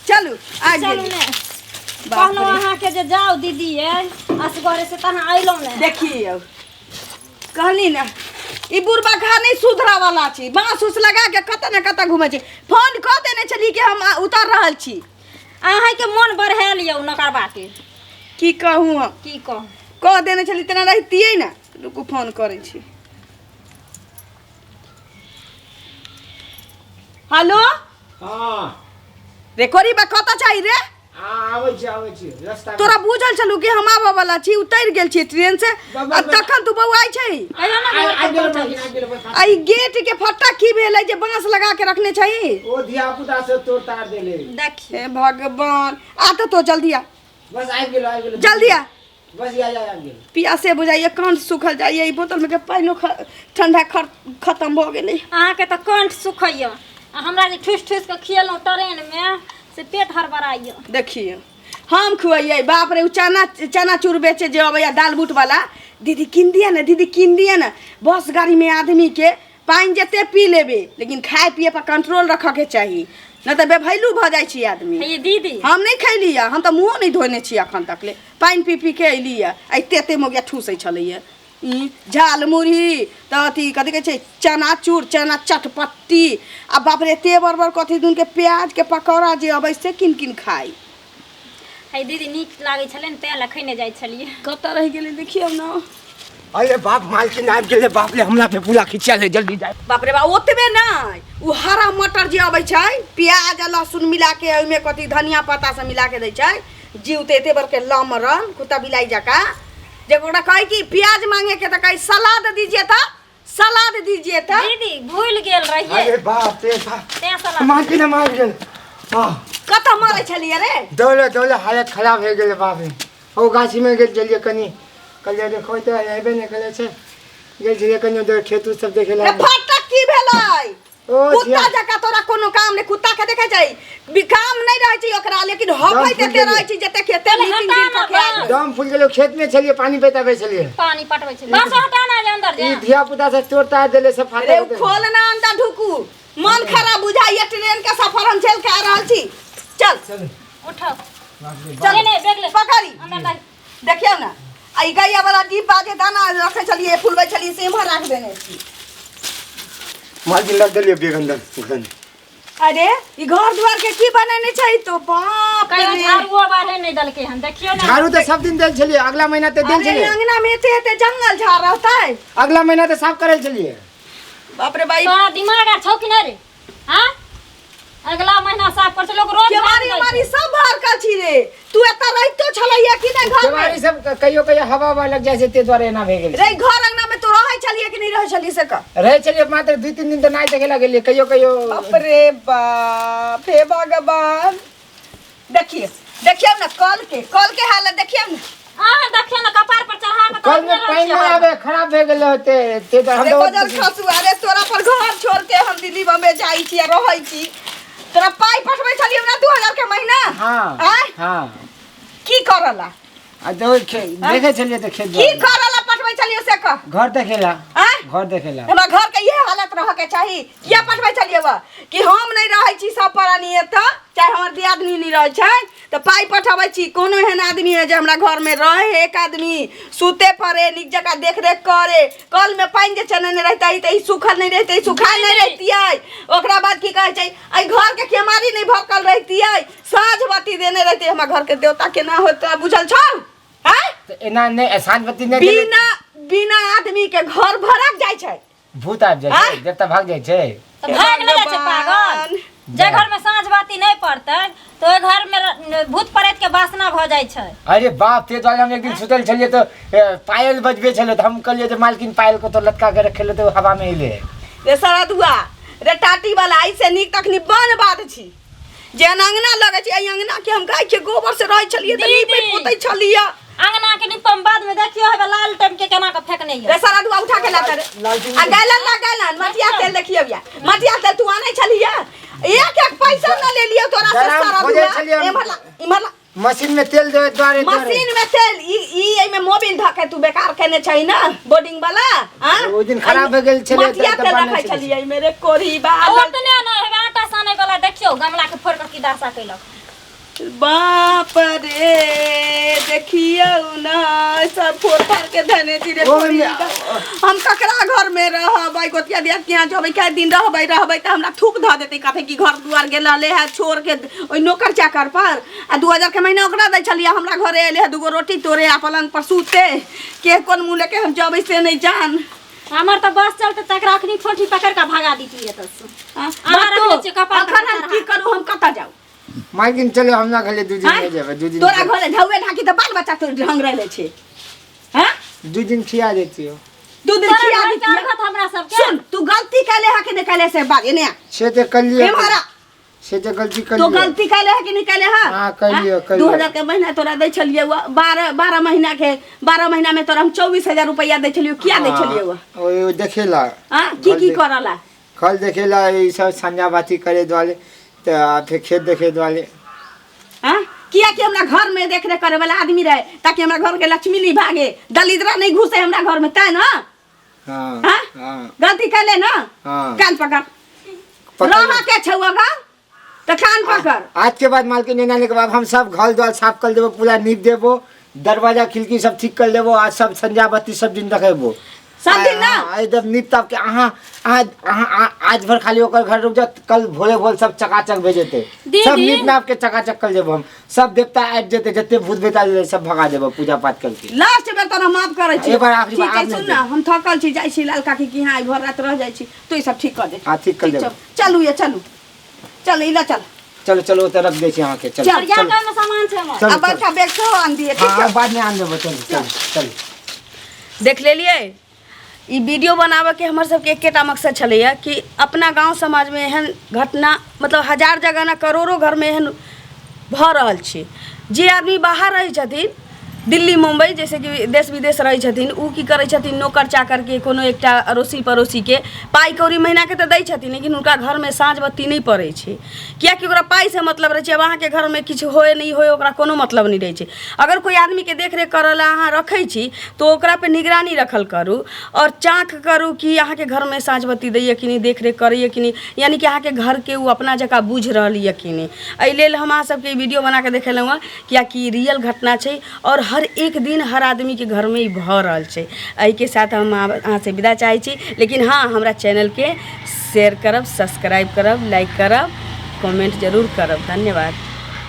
चलू आ चलू गेली ने कहलो अहाँ के जे जाओ दीदी है असगरे से तहाँ आइलो ने देखिए कहली ना ई बुढ़बा खा नहीं सुधरा वाला छी बांस उस लगा के कत न कत घूमे छी फोन क देने चली कि हम उतर रहल छी अहाँ के मन बढ़ा लियो नकरबा के की कहूँ हम की कह कह देने चली तना रहतियै ना रुकू फोन करै छी हेलो हां रे कोरी बा कत चाहि रे आबै छी रास्ता तोरा बुझल छलू कि हम आबे वाला छी उतर गेल छी ट्रेन से आ तखन तू बौआइ छै आई गेट के फट्टा की भेलै जे बांस लगा के रखने छही ओ धिया पुता से तोड़ तार देले देखिए हे भगवान आ तो जल्दी आ बस आ गेल जल्दी आ बस आ गेल पियासे बुझाइए कान सुखल जाइए ई बोतल में के पानियो ठंडा खत्म भ गेलै अहाँ के त कंठ सुखैया हमरा जे ठुस ठुस के खियलौ ट्रेन में से पेट हड़बड़ाइया देखिए हम खुआइए बाप रे चना चूर बेचे जे अबैया दाल बूट वाला दीदी किन दिया ना बस गाड़ी में आदमी के पानी जते पी लेबे लेकिन खाए पिए पर कंट्रोल रखे के चाहिए न तो बेभैलू भ जाय छी आदमी ये दीदी हम नहीं खैली हम तो मुँह नहीं धोने छी अखन तक ले पानी पी पी के अयली एते मोगिया ठूसै छलैया झाल मुरही तो अथी कथी कहै छै चना चूर चना चटपट्टी आ बाप रे एते बड़ कथी दून के प्याज के पकौड़ा जे अबै से किन खाई है दीदी नीक लागै छलै ने तें लखैने जाइ छलिए कत रह गेलै देखियौ ना अरे बाप मालकिन आबि गेलै बाप रे हमरा पे पूरा खिंचा ले जल्दी जाए बाप रे बा ओतबे नहीं उ हरा मटर जे अबै छै प्याज आ लहसुन मिला के ओइमे कथी धनिया पत्ता से मिला के दै छै जीव ते एते बर के लमरन कुत्ता बिलाई जका जे ओकरा कहे कि प्याज मांगे के त कहे सलाद दीजिए त दीदी भूल गेल रहिए अरे बाप रे बाप तें सलाह मालकिन मार गेल हां कत मारे छलिए रे दौले हालत खराब हो गेल बाप रे ओ गाछी में गेल जलिए कनी कलिया देखो त एबे ने करे छै गेल जलिए कनी उधर खेत सब देखे ला फटक की भेलै ओ कुत्ता जका तोरा कोनो काम ने कुत्ता के देखे छै काम नहीं रहै छै ओकरा लेकिन हफै देते रहै छै जते खेते में तीन दिन का खेत दम फूल गेलो खेत में छलिए पानी बेताबे छलिए पानी पटबै छै बस हटाना जे अंदर ई जा धिया पुता से तोड़ता देले सब फाटे रे खोलना अंदर ढुकू मन खराब बुझाइए ट्रेन के सफर हम चल के आ रहल छी चल उठो चल ले बेग ले पकड़ी अंदर ला देखियो ना आई गैया वाला डीप बाजे दाना रखे छलिए फुलबै छलिए से भर राख देने छी मालकिन लग देलिए बेग अंदर अरे ई घर द्वार के की बनेने छै तो बाप कहियो रे झाड़ुओ बाहर नहीं दलके हम देखियो ना झाड़ू तो सब दिन देल छलिए अगला महीना ते देल अरे छलिए अंगना में एते जंगल झाड़ रहतै अगला महीना ते साफ करल छलिए बाप रे भाई तो दिमाग आ छौ कि नहीं रे हां अगला महीना साफ कर लोग रोज हमारी सब भर का छी रे तू एता रहितो छलैया कि नहीं घर में हमारी सब कहियो हवा लग जाय छै ते द्वारे एना भे गेल रे घर अंगना में तो रहै छलिए कि नहीं रहै छलिए से का रहे छलिए मात्र 2-3 दिन त नहीं देखे लगे कहियो बाप रे बाप हे भगवान देखिए ना कल के हालत देखिए ना देखियो ना कपार पर चढ़ा के कल में पानी नहीं आवे खराब भे गेल होते ते हम रे बजर खसुआ रे तोरा पर घर छोड़ के हम दिल्ली बम्बे जाई छी रहै छी तोरा पाई पठबै छलिए ना 2000 के महीना हां की करला आ तो देखे छलिए त खेत की करला पठबै छलिए से का घर देखेला हमरा घर के ये हालत रह के चाही किया पठबै छलिए बा कि हम नहीं रहै छी सब प्राणी एत चाहे हमर दियादनी नहीं रहै छै त पाई पठबै छी कोनो एहन आदमी है जे हमरा घर में रहे एक आदमी सुते पड़े निक जगह देख रेख करे कल में पानी जे चनने रहतै त ई सुखल नहीं रहतै सुखाल नहीं रहतियै ओकरा बाद की कहै छै आई घर के केमारी नहीं भरकल रहतियै साँझ बत्ती देने रहतै हमरा घर के देवता के ना होत बुझल छौ हैं त एना नहीं साँझ बत्ती नहीं बिना आदमी के घर भरक जाय छै भूत आबि जाय छै देवता भाग जाय छै तो भाग नहीं जाय छै पागल जे घर में साँझ बाती नहीं पड़तै तो ओइ घर में भूत प्रेत के वासना भ जाय छै अरे बाप ते द्वारे हम एक दिन सुतल छलिए तो पायल बजबे छले तो हम कहलिए जे मालकिन पायल को तो लटका के रखेले तो हवा में हिले रे सरदुआ रे टाटी वाला आई से नीक तखनी बन बात छी जे अंगना लगे छै आई अंगना के हम गाय के गोबर से रहै छलिए त नीपे पोतै छलिए अंगना के निपम बाद में देखियो है लाल टम के केना के फेकने है रे सरदुआ उठा के ला कर आ गैलन मटिया तेल देखियो या मटिया तेल तू आनै छलिए एक पैसा न ले लियो तोरा से सरदुआ इमला मशीन में तेल देवे द्वारे मशीन में तेल ई में मोबिल धके तू बेकार केने छै ना बोर्डिंग वाला हां ओ दिन खराब हो गेल छले मटिया तेल रखै छलिए मेरे कोरी बाल ओतने न है आटा साने वाला देखियो गमला के फोड़ के की दासा कैलक बाप रे देखिए ना सब फोड़ फाड़ के धने रे हम ककरा घर में रहबै गोतिया दिया किया जबै कै दिन रहबै त हमरा थूक ध देतै कथे कि घर दुआर गेलले है छोड़ के ओइ नौकर चाकर पर आ 2000 के महीना ओकरा दै छलिए हमरा घरे एले है दूगो रोटी तोरे आ पलंग पर सूते के कोन मुंह लेके हम जबै से नहीं जान हमर तो बस चलते तकरा अखनी ठोठी पकड़ के भगा दीती है अखन हम की करू हम कता जाऊ माइकिन चलो हम ना घले 2 दिन में जेबे 2 दिन तोरा घरे धौवे ढाकी त बाल बच्चा तो ढंग रहले छे हैं 2 दिन खिया देती हो 2 दिन खिया देती हमरा सब के सुन तू गलती कैले है कि नहीं कैले से बात ने से ते कर लियो हमारा से ते गलती कर तो लियो गलती कैले है कि नहीं कैले है हां कर लियो 2000 के महीना तोरा दै छलिए 12 महीना के 12 महीना में तोरा हम 24000 रुपया दै छलिए किया दै छलिए ओ देखेला हां की करला कल देखेला ई सब संजा बाती करे वाले तो फिर खेत देखे वाले हां किया कि हमरा घर में देखरे करे वाला आदमी रहे ताकि हमरा घर के लक्ष्मी नहीं भागे दलिद्रा नहीं घुसे हमरा घर में तै ना हां हां गलती कैले ना हां कान पकड़ रहा के छौगा तो कान पकड़ आज के बाद मालकिन ने नाने के बाद हम सब घर द्वार साफ कर देबो पूरा नीप देबो दरवाजा खिड़की सब ठीक कर लेबो आज सब संजा बाती सब दिन देखेबो सब दिन ना एकदम नीप ताप के आज भर खाली होकर घर रुक जा कल भोले भोल सब चकाचक भेजते सब नीप नाप के चकाचक कर देबो हम सब देवता आबि जेते जते भूत बेटा सब भगा देबो पूजा पाठ करके लास्ट में तोरा माफ करे छी एक बार आखिरी बार ठीक है सुन ना हम थकल छी जाई छी लाल काकी की हां घर रात रह जाई छी तो ई सब ठीक कर दे हां ठीक कर देबो चलू ये चल इला चल चलो चलो तो रख दे छी आके चल चल क्या काम में सामान छे हमर अब बड़का बैग से आन दिए ठीक है बाद में आन देबो चल चल देख लेलिए ई वीडियो बनावे के हमर सब के एकेटा मकसद छलैया कि अपना गांव समाज में एहन घटना मतलब हजार जगह ना करोड़ों घर में एहन भ रहल छी जे आदमी बाहर रही छथिन दिल्ली मुंबई जैसे कि देश विदेश रही छथिन उ की करे छथिन नौकर चाकर के कोनो एकटा अड़ोसी पड़ोसी के पाई कौड़ी महीना के तो दै छथिन लेकिन उनका घर में साँझ बत्ती नहीं पड़े छे किया कि ओकरा पाई से मतलब रहे छे अब अहाँ के घर में किछु होए नहीं होए ओकरा कोनो मतलब नहीं रहे छे अगर कोई आदमी के देख रेख करला अहाँ रखे छी तो ओकरा पे निगरानी रखल करू और चाँक करू कि अहाँ के घर में साँझ बत्ती दैए कि नहीं देख रेख करैए कि नहीं यानी कि अहाँ के घर के उ अपना जगह बुझ रही है कि नहीं एहि लेल हम अहाँ सबके वीडियो बना के देखेलहुँ हँ किया कि रियल घटना छे और हर एक दिन हर आदमी के घर में ही भ रहल छे एहि के साथ हम अहाँ से विदा चाहे छी लेकिन हाँ हमरा चैनल के शेयर करब सब्सक्राइब करब लाइक करब कमेंट जरूर करब धन्यवाद।